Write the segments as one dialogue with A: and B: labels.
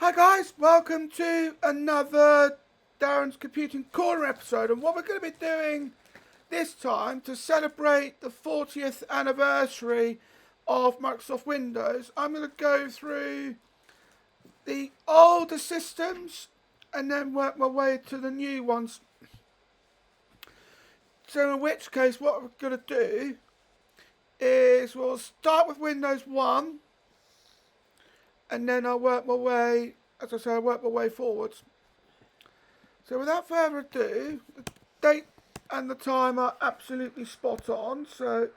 A: Hi guys, welcome to another Darren's Computing Corner episode, and what we're going to be doing this time to celebrate the 40th anniversary of Microsoft Windows, I'm going to go through the older systems and then work my way to the new ones. So in which case what we're going to do is we'll start with Windows 1 and then I'll work my way, as I say, I'll work my way forwards. So without further ado, the date and the time are absolutely spot on, so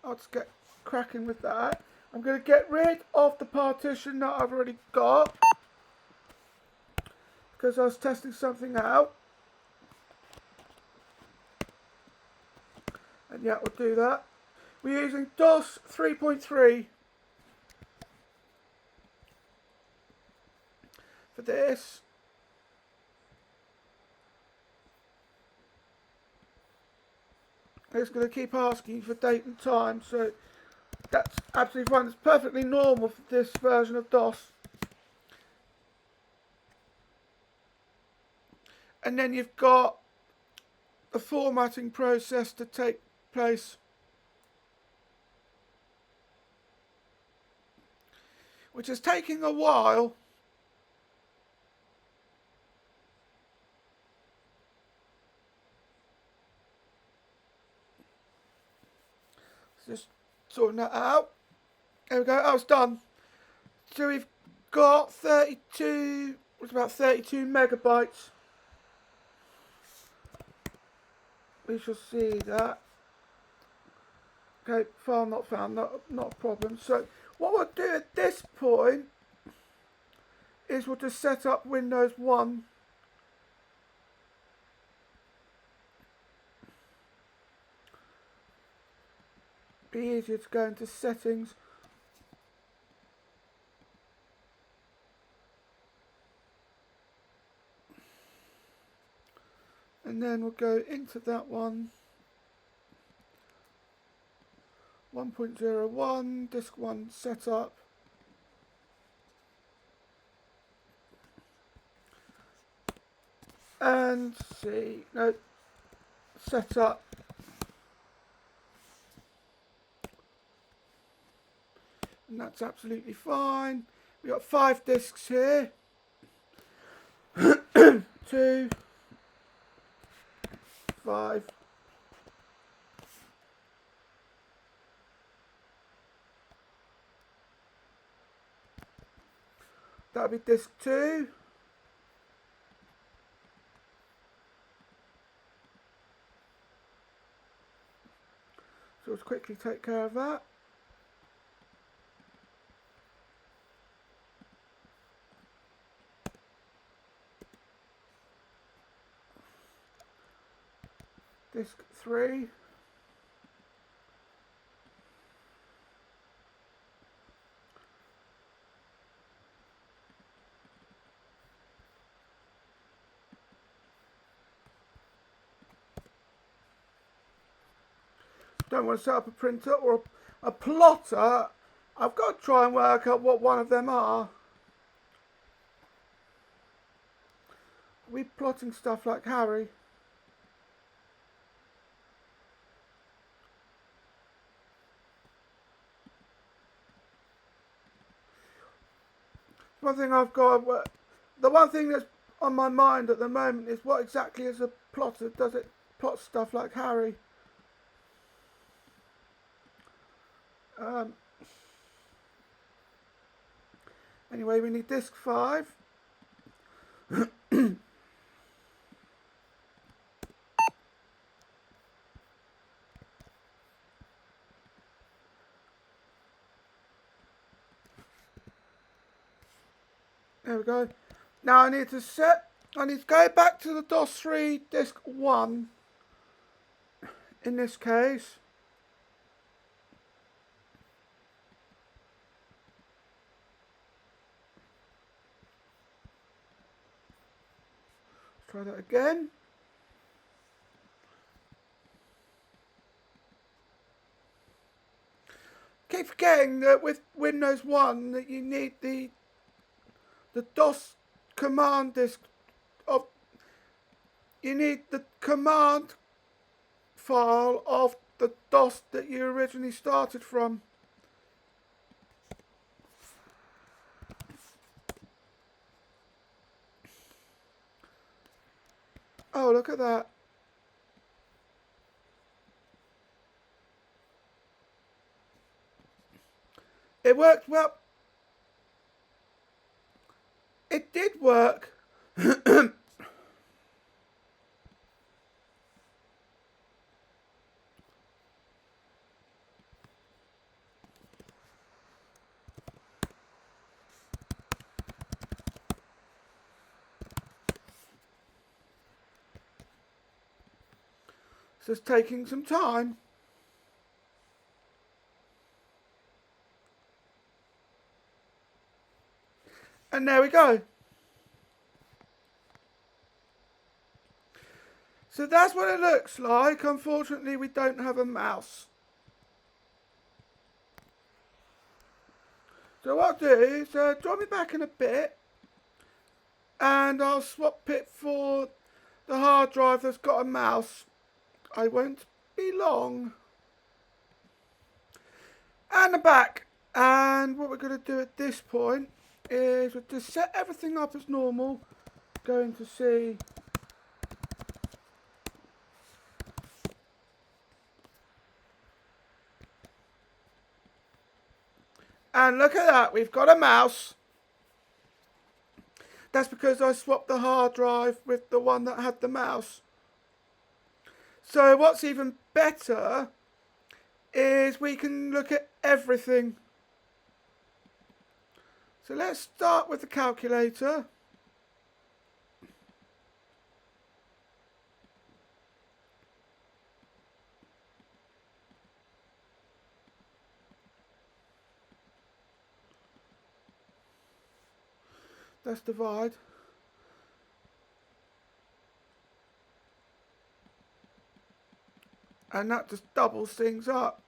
A: I'll just get cracking with that. I'm going to get rid of the partition that I've already got because I was testing something out. And yeah, we'll do that. We're using DOS 3.3 for this. It's going to keep asking for date and time, so that's absolutely fine. It's perfectly normal for this version of DOS. And then you've got the formatting process to take place, which is taking a while. Just sorting that out. There we go. Oh, it's done. So we've got 32. It's about 32 megabytes. We shall see that. Okay, file not found. Not a problem. So what we'll do at this point is we'll just set up Windows 1. Be easier to go into settings. And then we'll go into that one. 1.01, disk 1 setup. And see, no, setup. And that's absolutely fine. We've got 5 disks here. 2, 5. That'll be disk 2. So let's quickly take care of that. Disk 3. Don't want to set up a printer or a plotter. I've got to try and work out what one of them are. Are we plotting stuff like Harry? One thing I've got, the one thing that's on my mind at the moment is what exactly is a plotter? Does it plot stuff like Harry? Anyway, we need disk 5. There we go. Now I need to go back to the DOS 3 disk 1 in this case. Let's try that again. Keep forgetting that with Windows 1 that you need the the DOS command disk of, you need the command file of the DOS that you originally started from. Oh, look at that. It worked well. It did work. So it's taking some time. And there we go. So that's what it looks like. Unfortunately, we don't have a mouse. So what I'll do is draw me back in a bit, and I'll swap it for the hard drive that's got a mouse. I won't be long. And I'm back. And what we're going to do at this point is we'll just set everything up as normal. Going to see. And look at that, we've got a mouse. That's because I swapped the hard drive with the one that had the mouse. So what's even better is we can look at everything. So let's start with the calculator. That's divide. And that just doubles things up.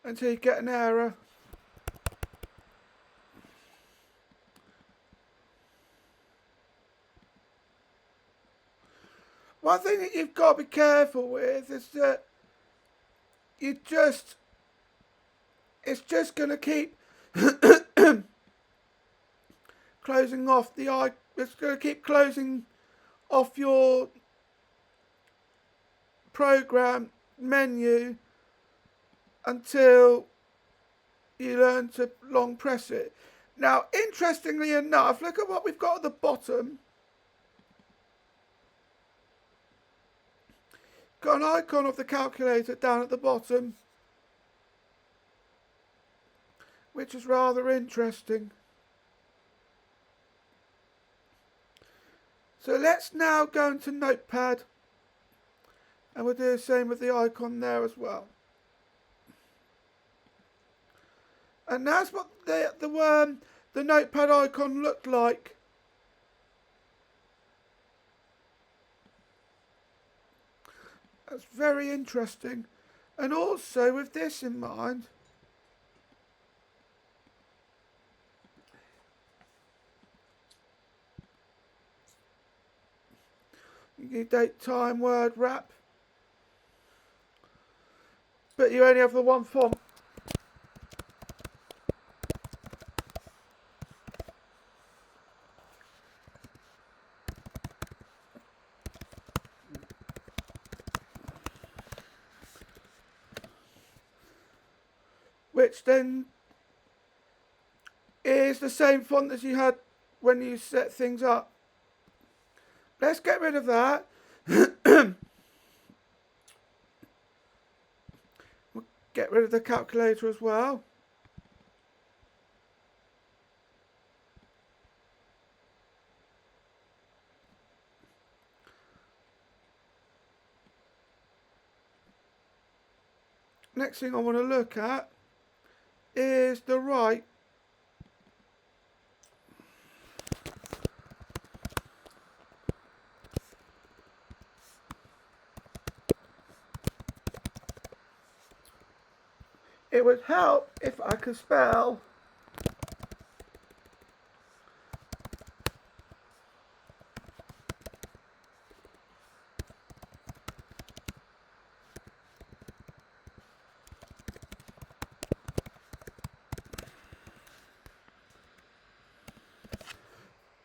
A: Until you get an error. One thing that you've got to be careful with is that it's just going to keep closing off it's going to keep closing off your program menu until you learn to long press it. Now, interestingly enough, look at what we've got at the bottom. Got an icon of the calculator down at the bottom, which is rather interesting. So let's now go into Notepad, and we'll do the same with the icon there as well. And that's what the Notepad icon looked like. That's very interesting. And also with this in mind, you need date, time, word, wrap, but you only have the one font. Which then is the same font as you had when you set things up. Let's get rid of that. We'll get rid of the calculator as well. Next thing I want to look at is the right. it would help if I could spell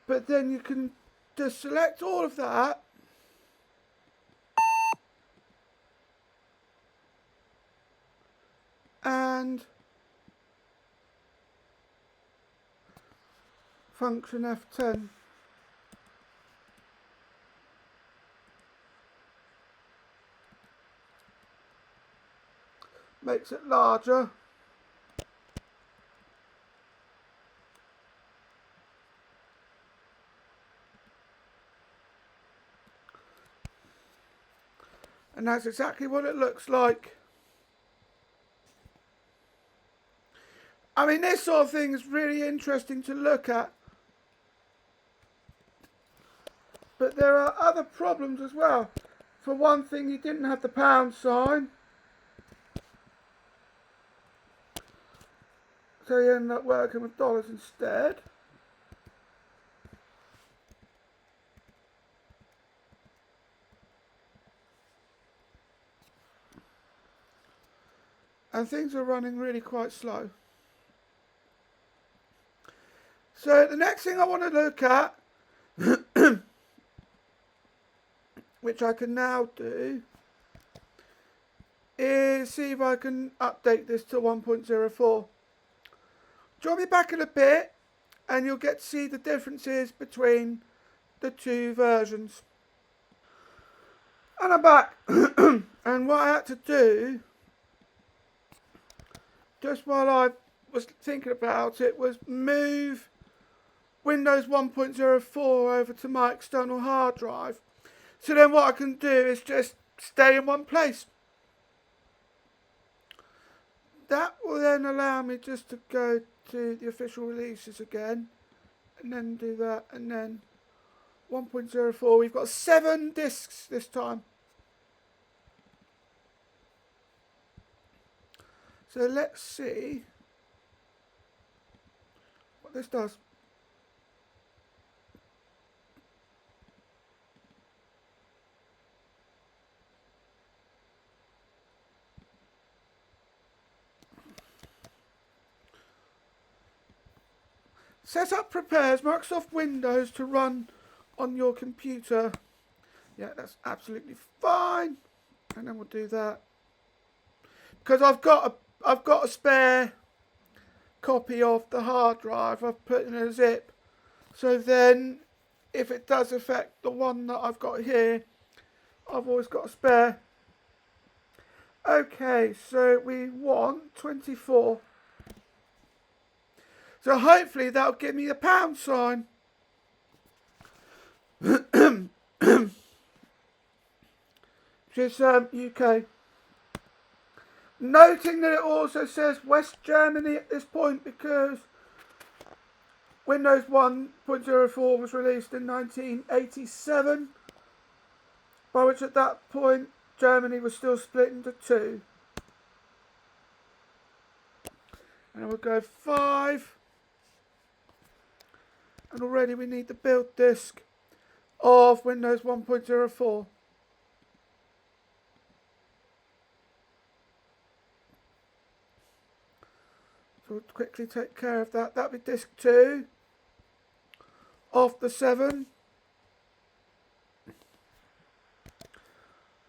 A: but then you can just select all of that and function F10. Makes it larger. And that's exactly what it looks like. I mean, this sort of thing is really interesting to look at. But there are other problems as well. For one thing, you didn't have the pound sign. So you end up working with dollars instead. And things are running really quite slow. So the next thing I want to look at, which I can now do, is see if I can update this to 1.04. Join me back in a bit and you'll get to see the differences between the two versions. And I'm back. And what I had to do, just while I was thinking about it, was move Windows 1.04 over to my external hard drive. So then what I can do is just stay in one place. That will then allow me just to go to the official releases again and then do that, and then 1.04. We've got 7 discs this time. So let's see what this does. Setup prepares Microsoft Windows to run on your computer. Yeah, that's absolutely fine. And then we'll do that. Because I've got a spare copy of the hard drive. I've put in a zip. So then if it does affect the one that I've got here, I've always got a spare. Okay, so we want 24. So hopefully that'll give me a pound sign. Which is UK. Noting that it also says West Germany at this point because Windows 1.04 was released in 1987, by which at that point Germany was still split into 2. And we'll go 5. And already we need the build disk of Windows 1.04. So we'll quickly take care of that. That'll be disk 2 of the 7.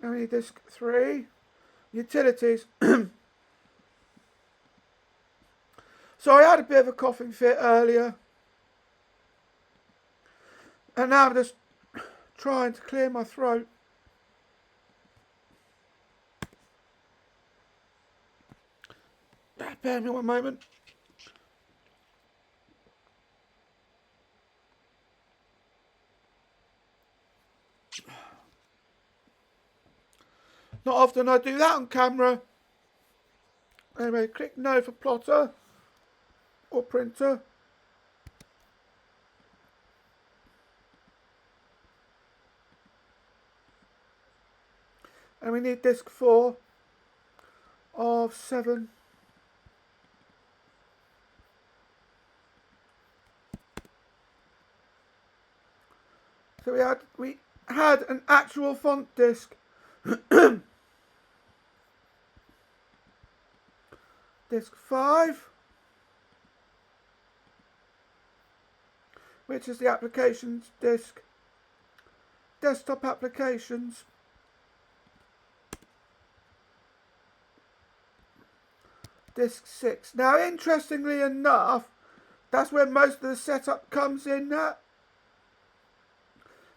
A: Now we need disk 3. Utilities. So I had a bit of a coughing fit earlier. And now I'm just trying to clear my throat. Bear me one moment. Not often I do that on camera. Anyway, click no for plotter or printer. And we need disk 4 of 7. So we had an actual font disk. Disk 5, which is the applications disk. Desktop applications. Disk 6. Now, interestingly enough, that's where most of the setup comes in. That's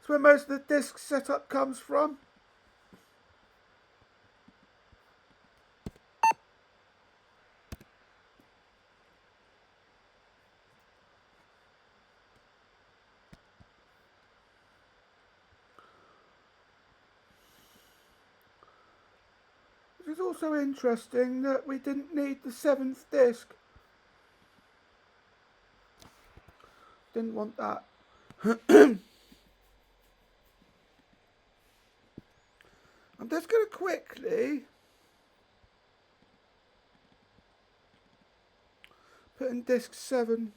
A: where most of the disk setup comes from. It is also interesting that we didn't need the 7th disk. Didn't want that. I'm just going to quickly put in disk 7.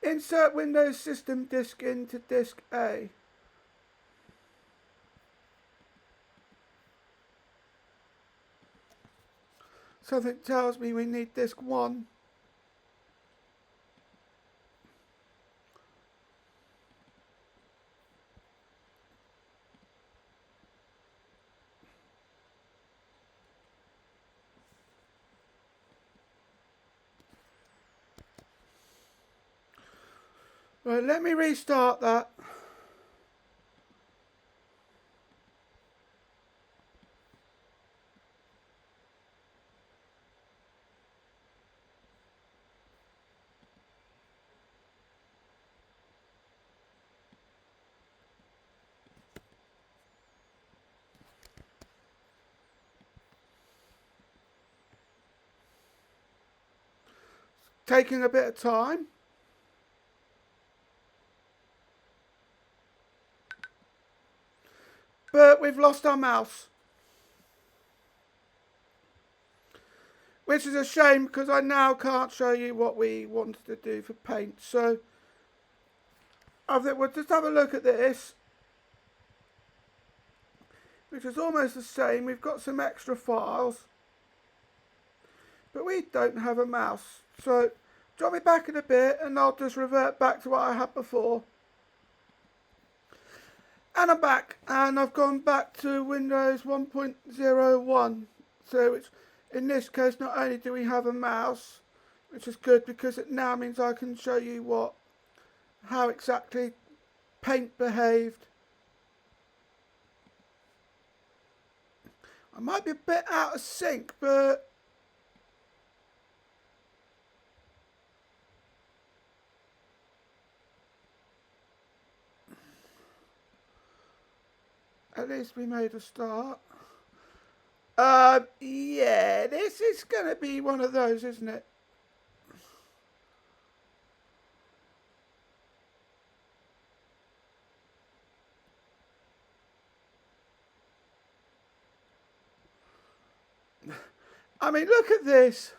A: Insert Windows System Disk into Disk A. Something tells me we need Disk 1. Right, let me restart that. Taking a bit of time. But we've lost our mouse. Which is a shame because I now can't show you what we wanted to do for paint. So I think we'll just have a look at this, which is almost the same. We've got some extra files, but we don't have a mouse. So drop me back in a bit and I'll just revert back to what I had before. And I'm back, and I've gone back to Windows 1.01. So it's, in this case, not only do we have a mouse, which is good because it now means I can show you how exactly paint behaved. I might be a bit out of sync, but at least we made a start. Yeah, this is going to be one of those, isn't it? I mean, look at this.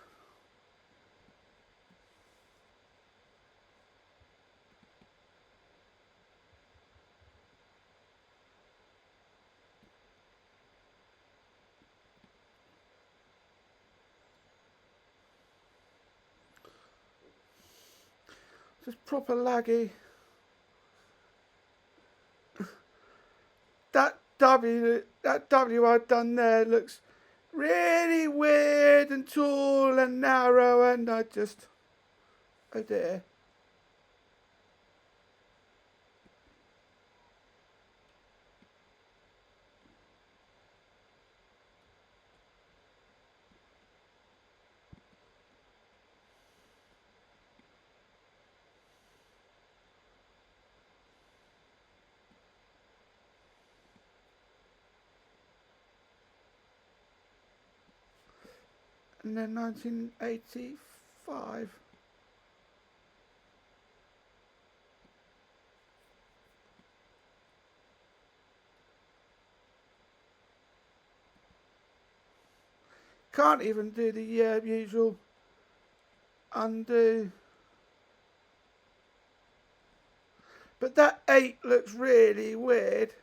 A: Just proper laggy. That W I've done there looks really weird and tall and narrow, and I just, oh dear. And then 1985. Can't even do the usual undo. But that 8 looks really weird.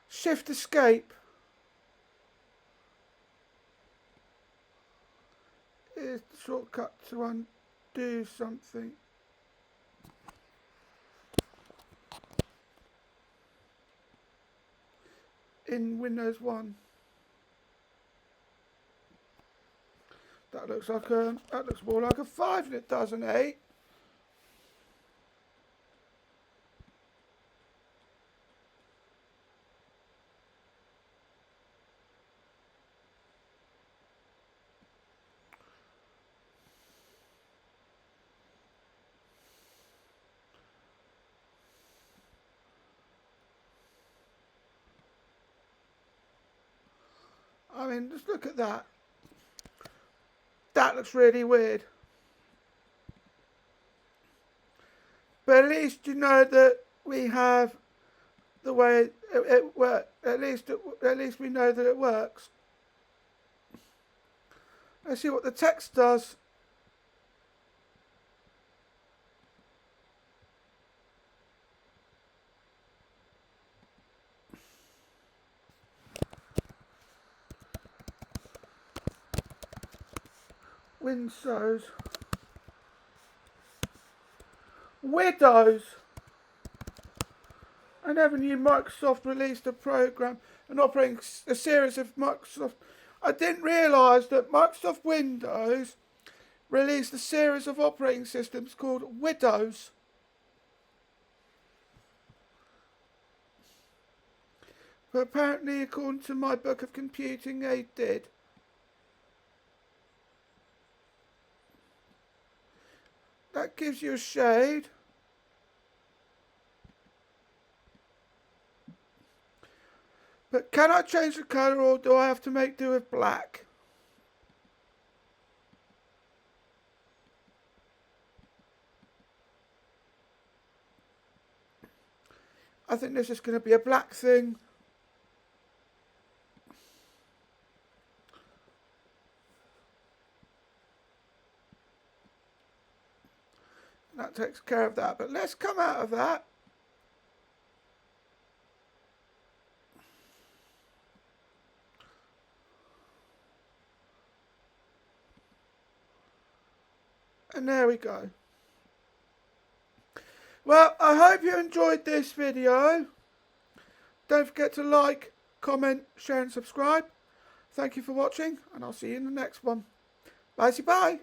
A: Shift escape is the shortcut to undo something. In Windows 1. That looks more like a 5 than it does an 8. I mean, just look at that. That looks really weird. But at least you know that we have the way it works. At least we know that it works. Let's see what the text does. Windows. I never knew Microsoft released a series of Microsoft. I didn't realise that Microsoft Windows released a series of operating systems called Windows. But apparently, according to my book of computing, they did. That gives you a shade. But can I change the colour, or do I have to make do with black? I think this is going to be a black thing. That takes care of that. But let's come out of that. And there we go. Well, I hope you enjoyed this video. Don't forget to like, comment, share and subscribe. Thank you for watching, and I'll see you in the next one. Bye.